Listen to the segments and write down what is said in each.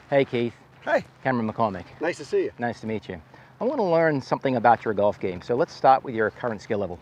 Hey Keith. Hey. Cameron McCormick. Nice to see you. Nice to meet you. I want to learn something about your golf game. So let's start with your current skill level.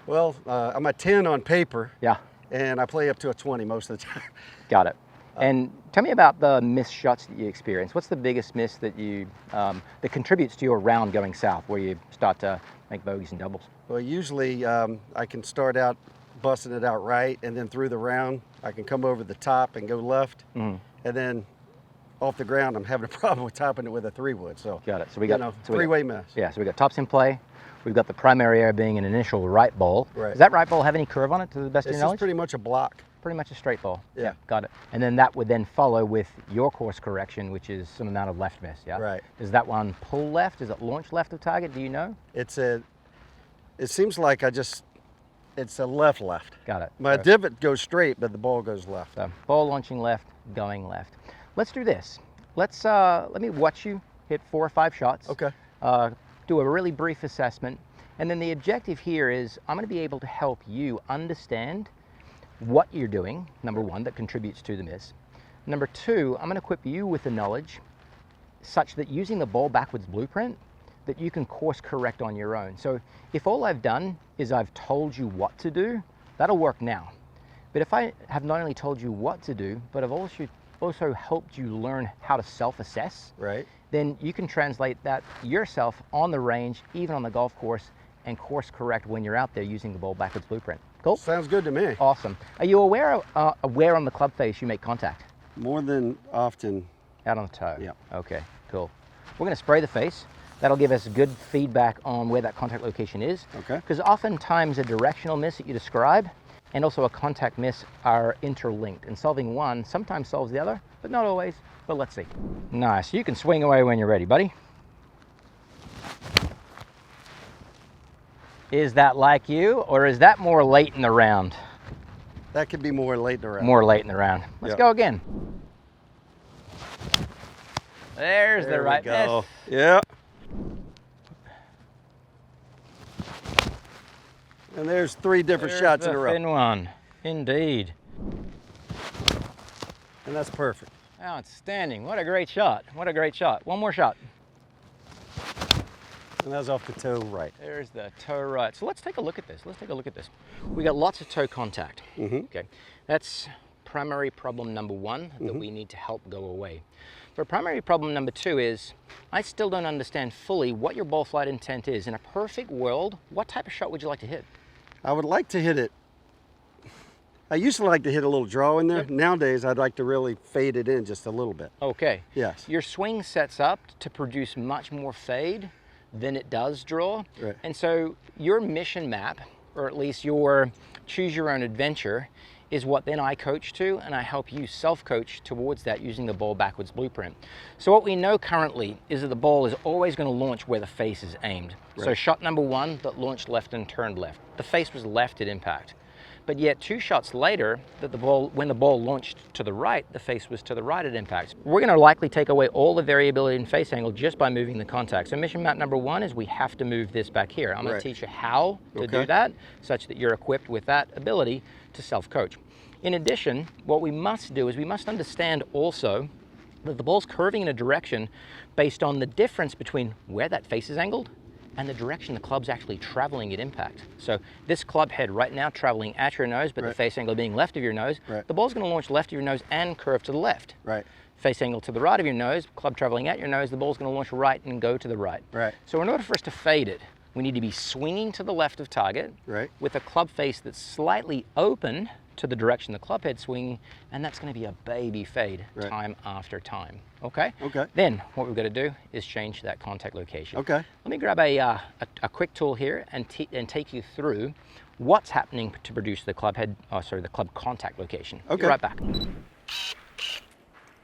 Well, I'm a 10 on paper. Yeah. And I play up to a 20 most of the time. Got it. And tell me about the missed shots that you experience. What's the biggest miss that that contributes to your round going south, where you start to make bogeys and doubles? Well, usually I can start out busting it out right, and then through the round, I can come over the top and go left. And then off the ground, I'm having a problem with topping it with a 3-wood. So got it. So we got three-way mess. Yeah. So we got tops in play. We've got the primary area being an initial right ball. Right. Does that right ball have any curve on it, to the best of your knowledge? It's pretty much a block. Pretty much a straight ball. Yeah. Got it. And then that would then follow with your course correction, which is some amount of left miss. Yeah. Right. Does that one pull left? Does it launch left of target? Do you know? It seems like it's a left. Got it. My divot goes straight, but the ball goes left. So ball launching left, going left. Let's do this. Let me watch you hit 4 or 5 shots. Okay. Do a really brief assessment. And then the objective here is I'm going to be able to help you understand what you're doing, number one, that contributes to the miss. Number two, I'm going to equip you with the knowledge such that using the ball backwards blueprint, that you can course correct on your own. So if all I've done is I've told you what to do, that'll work now. But if I have not only told you what to do, but I've also helped you learn how to self-assess, right, then you can translate that yourself on the range, even on the golf course, and course correct when you're out there using the ball backwards blueprint. Cool? Sounds good to me. Awesome. Are you aware of where on the club face you make contact? More than often. Out on the toe? Yeah. Okay, cool. We're going to spray the face. That'll give us good feedback on where that contact location is. Okay. Because oftentimes a directional miss that you describe and also a contact miss are interlinked, and solving one sometimes solves the other, but not always. But let's see. Nice. You can swing away when you're ready, buddy. Is that like you, or is that more late in the round? That could be more late in the round. More late in the round. Let's go again. There's the right miss. Yeah. And there's 3 different shots in a row. Thin one, indeed. And that's perfect. Outstanding. What a great shot. What a great shot. One more shot. And that's off the toe right. There's the toe right. So let's take a look at this. We got lots of toe contact. Okay. That's primary problem number 1 that we need to help go away. But primary problem number 2 is I still don't understand fully what your ball flight intent is. In a perfect world, what type of shot would you like to hit? I would like to hit it. I used to like to hit a little draw in there. Yep. Nowadays, I'd like to really fade it in just a little bit. Okay. Yes. Your swing sets up to produce much more fade than it does draw. Right. And so your mission map, or at least your choose your own adventure, is what then I coach to, and I help you self-coach towards that using the ball backwards blueprint. So what we know currently is that the ball is always going to launch where the face is aimed. Right. So shot number 1 that launched left and turned left, the face was left at impact. But yet 2 shots later, when the ball launched to the right, the face was to the right at impact. We're going to likely take away all the variability in face angle just by moving the contact. So mission map number 1 is we have to move this back here. I'm going to teach you how to do that, such that you're equipped with that ability to self-coach. In addition, what we must do is we must understand also that the ball's curving in a direction based on the difference between where that face is angled and the direction the club's actually traveling at impact. So this club head right now traveling at your nose, but the face angle being left of your nose, the ball's going to launch left of your nose and curve to the left. Right. Face angle to the right of your nose, club traveling at your nose, the ball's going to launch right and go to the right. Right. So in order for us to fade it, we need to be swinging to the left of target with a club face that's slightly open to the direction the club head's swinging, and that's going to be a baby fade time after time. Okay? Okay. Then what we've got to do is change that contact location. Okay. Let me grab a quick tool here and take you through what's happening to produce the club head, the club contact location. Okay. Be right back.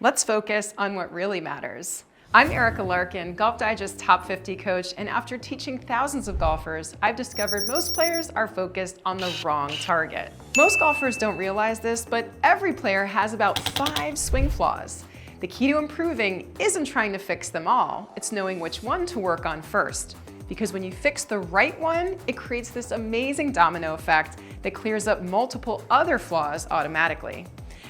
Let's focus on what really matters. I'm Erica Larkin, Golf Digest Top 50 coach, and after teaching thousands of golfers, I've discovered most players are focused on the wrong target. Most golfers don't realize this, but every player has about 5 swing flaws. The key to improving isn't trying to fix them all, it's knowing which one to work on first. Because when you fix the right one, it creates this amazing domino effect that clears up multiple other flaws automatically.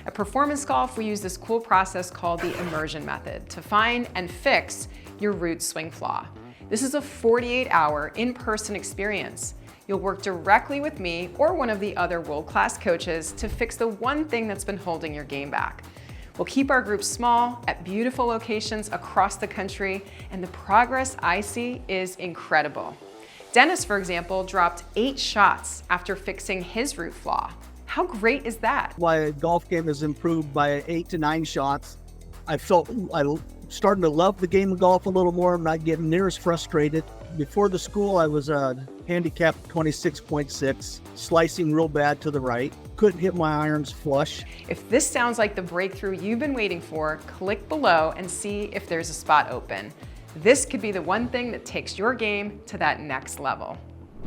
At Performance Golf, we use this cool process called the immersion method to find and fix your root swing flaw. This is a 48-hour in-person experience. You'll work directly with me or one of the other world-class coaches to fix the one thing that's been holding your game back. We'll keep our groups small at beautiful locations across the country, and the progress I see is incredible. Dennis, for example, dropped 8 shots after fixing his root flaw. How great is that? My golf game has improved by 8 to 9 shots. I'm starting to love the game of golf a little more. I'm not getting near as frustrated. Before the school, I was handicapped 26.6, slicing real bad to the right. Couldn't hit my irons flush. If this sounds like the breakthrough you've been waiting for, click below and see if there's a spot open. This could be the one thing that takes your game to that next level.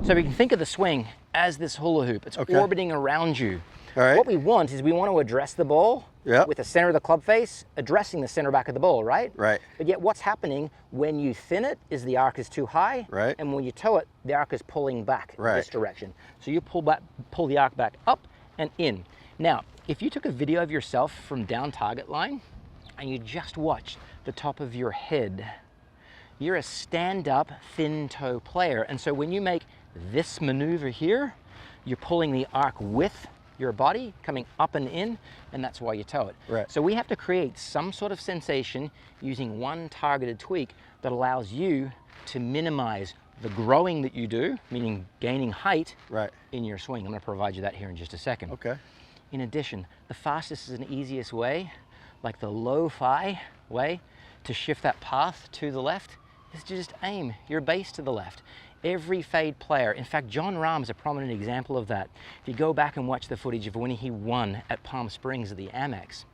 So we can think of the swing as this hula hoop. It's orbiting around you. All right. What we want is we want to address the ball with the center of the club face, addressing the center back of the ball, right? Right. But yet what's happening when you thin it is the arc is too high, right? And when you toe it, the arc is pulling back right. this direction. So you pull the arc back up and in. Now, if you took a video of yourself from down target line and you just watched the top of your head, you're a stand-up thin toe player. And so when you make this maneuver here, you're pulling the arc with your body coming up and in, and that's why you toe it. Right. So we have to create some sort of sensation using one targeted tweak that allows you to minimize the growing that you do, meaning gaining height in your swing. I'm going to provide you that here in just a second. Okay. In addition, the fastest and easiest way, like the lo-fi way, to shift that path to the left is to just aim your base to the left. Every fade player, in fact, John Rahm is a prominent example of that. If you go back and watch the footage of when he won at Palm Springs at the Amex,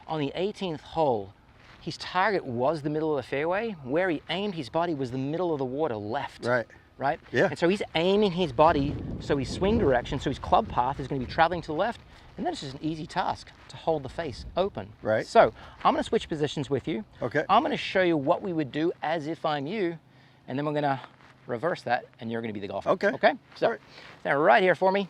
on the 18th hole, his target was the middle of the fairway. Where he aimed his body was the middle of the water left. Right? Yeah. And so he's aiming his body, so his swing direction, so his club path is going to be traveling to the left, and then it's just an easy task to hold the face open. Right. So I'm going to switch positions with you. Okay. I'm going to show you what we would do as if I'm you, and then we're going to reverse that, and you're going to be the golfer. Okay. Okay? So now right here for me.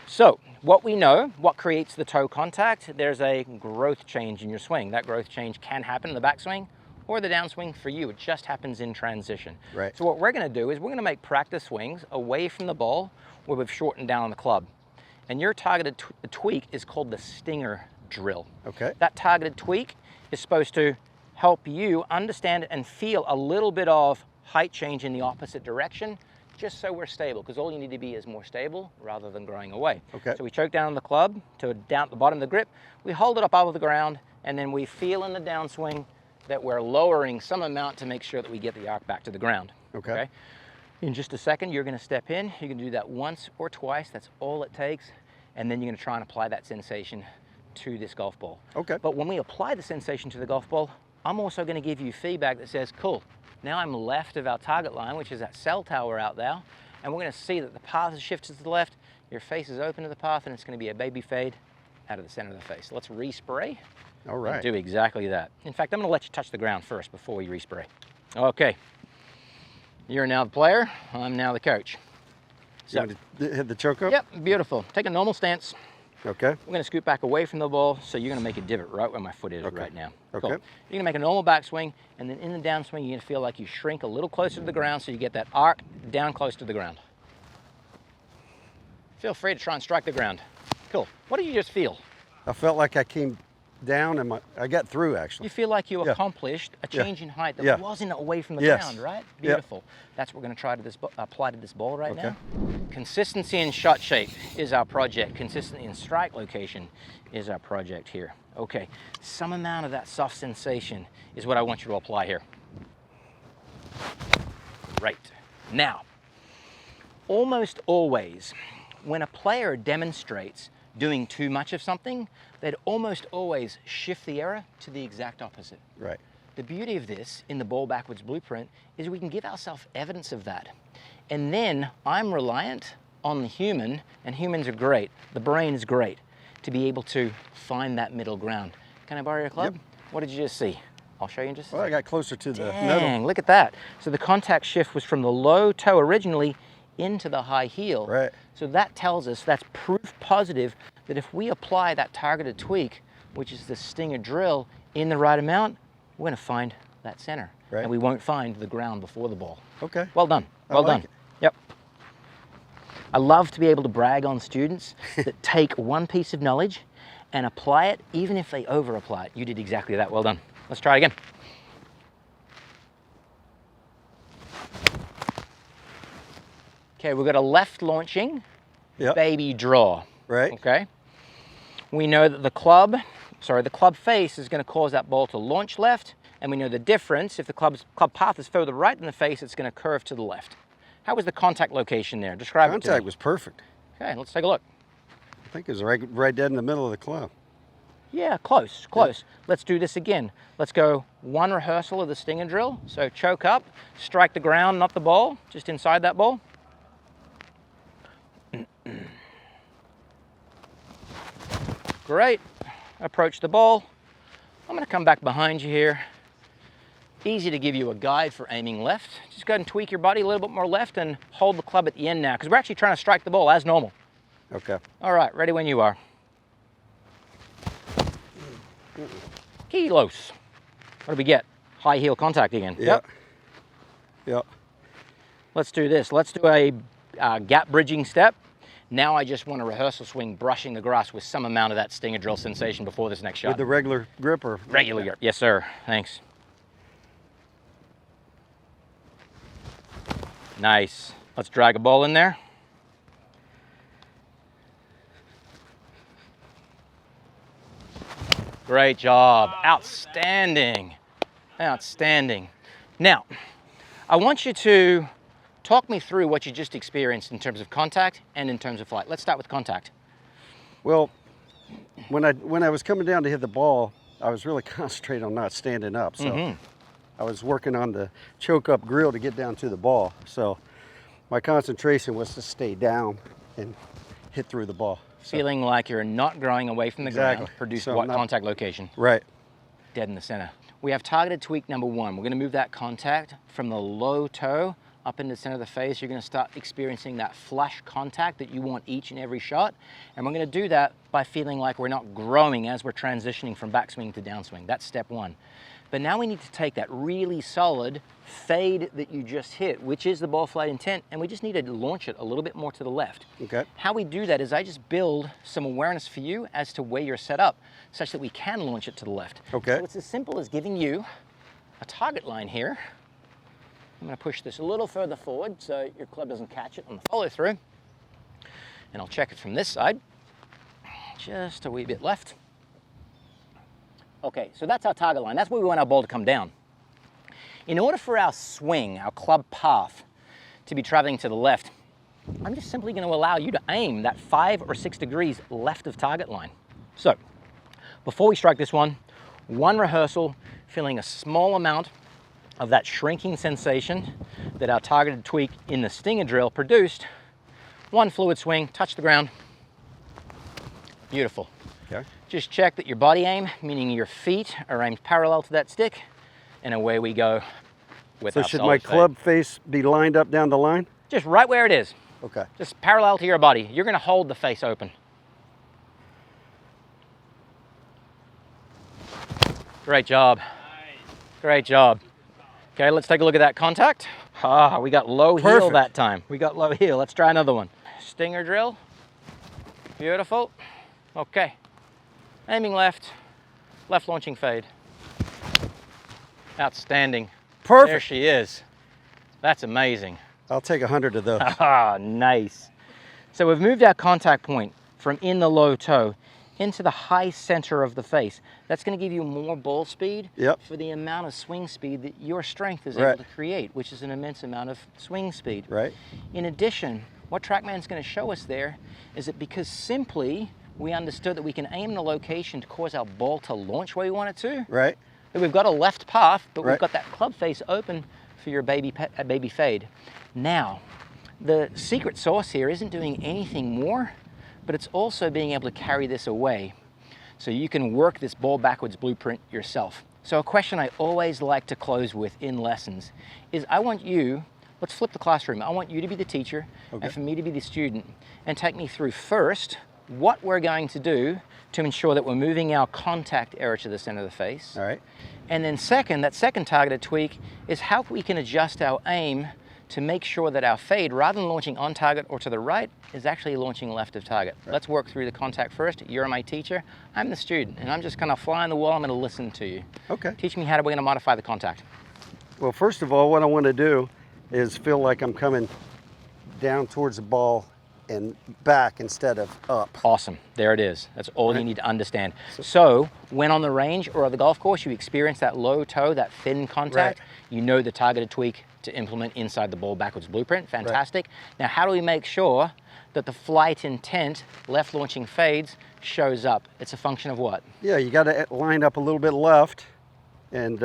So what we know, what creates the toe contact, there's a growth change in your swing. That growth change can happen in the backswing or the downswing for you. It just happens in transition. Right. So what we're going to do is we're going to make practice swings away from the ball where we've shortened down on the club. And your targeted tweak is called the stinger drill. Okay. That targeted tweak is supposed to help you understand and feel a little bit of height change in the opposite direction, just so we're stable, because all you need to be is more stable rather than growing away. Okay. So we choke down on the club to down at the bottom of the grip, we hold it up over the ground, and then we feel in the downswing that we're lowering some amount to make sure that we get the arc back to the ground. Okay. In just a second, you're going to step in. You can do that once or twice. That's all it takes. And then you're going to try and apply that sensation to this golf ball. Okay. But when we apply the sensation to the golf ball, I'm also going to give you feedback that says, cool, now I'm left of our target line, which is that cell tower out there, and we're going to see that the path is shifted to the left, your face is open to the path, and it's going to be a baby fade out of the center of the face. Let's respray. All right. And do exactly that. In fact, I'm going to let you touch the ground first before we respray. Okay. You're now the player, I'm now the coach. So, you want to hit the choke up? Yep, beautiful. Take a normal stance. Okay. We're going to scoot back away from the ball, so you're going to make a divot right where my foot is right now. Okay. Cool. You're going to make a normal backswing, and then in the downswing, you're going to feel like you shrink a little closer to the ground, so you get that arc down close to the ground. Feel free to try and strike the ground. Cool. What did you just feel? I felt like I came down and I got through, actually. You feel like you accomplished a change in height that wasn't away from the ground, right? Beautiful. That's what we're going to try to apply to this ball right now. Consistency in shot shape is our project. Consistency in strike location is our project here. Okay, some amount of that soft sensation is what I want you to apply here. Right. Now, almost always, when a player demonstrates doing too much of something, they'd almost always shift the error to the exact opposite. Right. The beauty of this in the ball backwards blueprint is we can give ourselves evidence of that. And then I'm reliant on the human, and humans are great, the brain is great, to be able to find that middle ground. Can I borrow your club? Yep. What did you just see? I'll show you in just a second. I got closer to the Dang, middle. look at that. So the contact shift was from the low toe originally into the high heel. Right. So that tells us, that's proof positive that if we apply that targeted tweak, which is the stinger drill, in the right amount, we're going to find that center. Right. And we won't find the ground before the ball. Okay. Well done. Well done. Yep. I love to be able to brag on students that take one piece of knowledge and apply it, even if they over apply it. You did exactly that. Well done. Let's try it again. Okay, we've got a left launching baby draw. Right. Okay. We know that the club face is going to cause that ball to launch left, and we know the difference. If the club path is further right than the face, it's going to curve to the left. How was the contact location there? Describe it to me. Contact was perfect. Okay, let's take a look. I think it was right dead in the middle of the club. Yeah, close, close. Let's do this again. Let's go one rehearsal of the stinger drill. So choke up, strike the ground, not the ball, just inside that ball. Great. Approach the ball. I'm going to come back behind you here. Easy to give you a guide for aiming left. Just go ahead and tweak your body a little bit more left and hold the club at the end now, because we're actually trying to strike the ball as normal. Okay. All right, ready when you are. Kilos. What do we get? High heel contact again. Yep. Yep. Let's do this. Let's do a gap bridging step. Now I just want a rehearsal swing brushing the grass with some amount of that stinger drill sensation before this next shot. With the regular grip or? Regular grip. Yes, sir. Thanks. Nice. Let's drag a ball in there. Great job. Outstanding. Outstanding. Now, I want you to talk me through what you just experienced in terms of contact and in terms of flight. Let's start with contact. Well, when I was coming down to hit the ball, I was really concentrating on not standing up. So I was working on the choke up grill to get down to the ball. So my concentration was to stay down and hit through the ball. So, feeling like you're not growing away from the ground. Produce what contact location? Right. Dead in the center. We have targeted tweak number one. We're going to move that contact from the low toe up into the center of the face. You're going to start experiencing that flush contact that you want each and every shot. And we're going to do that by feeling like we're not growing as we're transitioning from backswing to downswing. That's step one. But now we need to take that really solid fade that you just hit, which is the ball flight intent, and we just need to launch it a little bit more to the left. Okay. How we do that is I just build some awareness for you as to where you're set up, such that we can launch it to the left. Okay. So it's as simple as giving you a target line here. I'm going to push this a little further forward so your club doesn't catch it on the follow through. And I'll check it from this side. Just a wee bit left. Okay, so that's our target line. That's where we want our ball to come down. In order for our swing, our club path, to be traveling to the left, I'm just simply going to allow you to aim that 5 or 6 degrees left of target line. So, before we strike this one rehearsal, feeling a small amount of that shrinking sensation that our targeted tweak in the stinger drill produced. One fluid swing, touch the ground. Beautiful. Okay. Just check that your body aim, meaning your feet, are aimed parallel to that stick, and away we go with our So should solid my fade. club face be lined up down the line? Just right where it is. Okay. Just parallel to your body. You're going to hold the face open. Great job. Great job. Okay, let's take a look at that contact. Ah, we got low heel Perfect. that time. We got low heel. Let's try another one. Stinger drill. Beautiful. Okay. Aiming left. Left launching fade. Outstanding. Perfect. There she is. That's amazing. I'll take 100 of those. Ah, nice. So we've moved our contact point from in the low toe into the high center of the face. That's going to give you more ball speed for the amount of swing speed that your strength is able to create, which is an immense amount of swing speed. Right. In addition, what TrackMan's going to show us there is that because simply we understood that we can aim the location to cause our ball to launch where we want it to, Right. that we've got a left path, but we've Right. got that club face open for your baby fade. Now, the secret sauce here isn't doing anything more, but it's also being able to carry this away so you can work this ball backwards blueprint yourself. So a question I always like to close with in lessons is I want you let's flip the classroom. I want you to be the teacher and for me to be the student, and take me through first what we're going to do to ensure that we're moving our contact area to the center of the face. All right. And then second, that second targeted tweak is how we can adjust our aim to make sure that our fade, rather than launching on target or to the right, is actually launching left of target. Right. Let's work through the contact first. You're my teacher, I'm the student, and I'm just gonna fly on the wall, I'm gonna listen to you. Okay. Teach me how we're gonna modify the contact. Well, first of all, what I want to do is feel like I'm coming down towards the ball and back instead of up. Awesome, there it is. That's all you need to understand. So when on the range or on the golf course, you experience that low toe, that thin contact, you know the targeted tweak to implement inside the ball backwards blueprint. Fantastic. Now, how do we make sure that the flight intent, left launching fades, shows up? It's a function of what? Yeah, you got to line up a little bit left and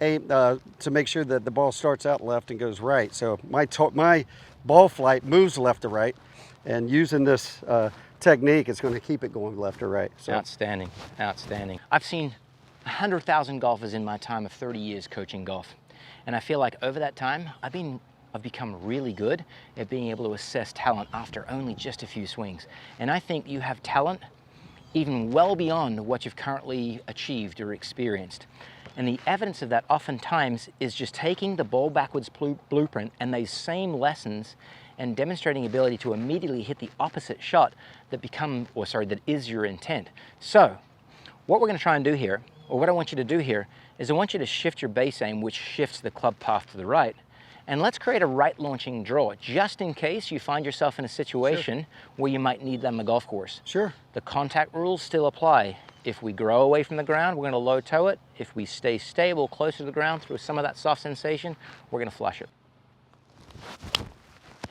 aim to make sure that the ball starts out left and goes right. So my ball flight moves left to right, and using this technique, it's going to keep it going left to right. So. Outstanding, outstanding. I've seen 100,000 golfers in my time of 30 years coaching golf. And I feel like over that time, I've become really good at being able to assess talent after only just a few swings. And I think you have talent even well beyond what you've currently achieved or experienced. And the evidence of that oftentimes is just taking the ball backwards blueprint and these same lessons and demonstrating ability to immediately hit the opposite shot that is your intent. So what we're going to try and do here, or what I want you to do here, is I want you to shift your base aim, which shifts the club path to the right. And let's create a right launching draw, just in case you find yourself in a situation where you might need that on the golf course. Sure. The contact rules still apply. If we grow away from the ground, we're going to low toe it. If we stay stable closer to the ground through some of that soft sensation, we're going to flush it.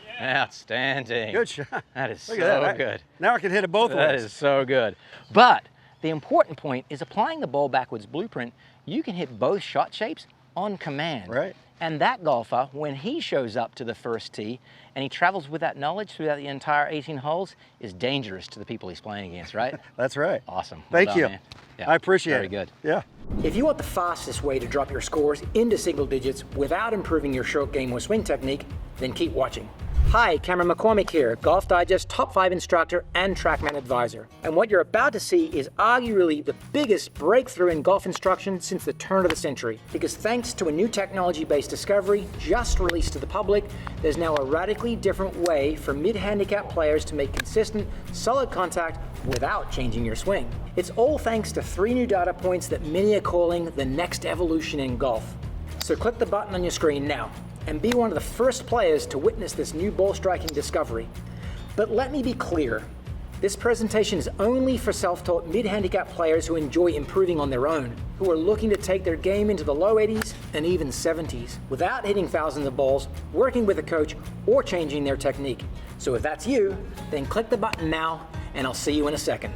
Yeah. Outstanding. Good shot. That is Look so at that. good. Now I can hit it both ways. That is so good. But the important point is applying the ball backwards blueprint, you can hit both shot shapes on command. Right. And that golfer, when he shows up to the first tee and he travels with that knowledge throughout the entire 18 holes, is dangerous to the people he's playing against, right? That's right. Awesome. Thank Well done, you. man. Yeah, I appreciate it. Very good. Yeah. If you want the fastest way to drop your scores into single digits without improving your short game or swing technique, then keep watching. Hi, Cameron McCormick here, Golf Digest Top 5 instructor and TrackMan advisor. And what you're about to see is arguably the biggest breakthrough in golf instruction since the turn of the century. Because thanks to a new technology-based discovery just released to the public, there's now a radically different way for mid-handicap players to make consistent, solid contact without changing your swing. It's all thanks to 3 new data points that many are calling the next evolution in golf. So click the button on your screen now and be one of the first players to witness this new ball striking discovery. But let me be clear, this presentation is only for self-taught mid-handicap players who enjoy improving on their own, who are looking to take their game into the low 80s and even 70s, without hitting thousands of balls, working with a coach, or changing their technique. So if that's you, then click the button now, and I'll see you in a second.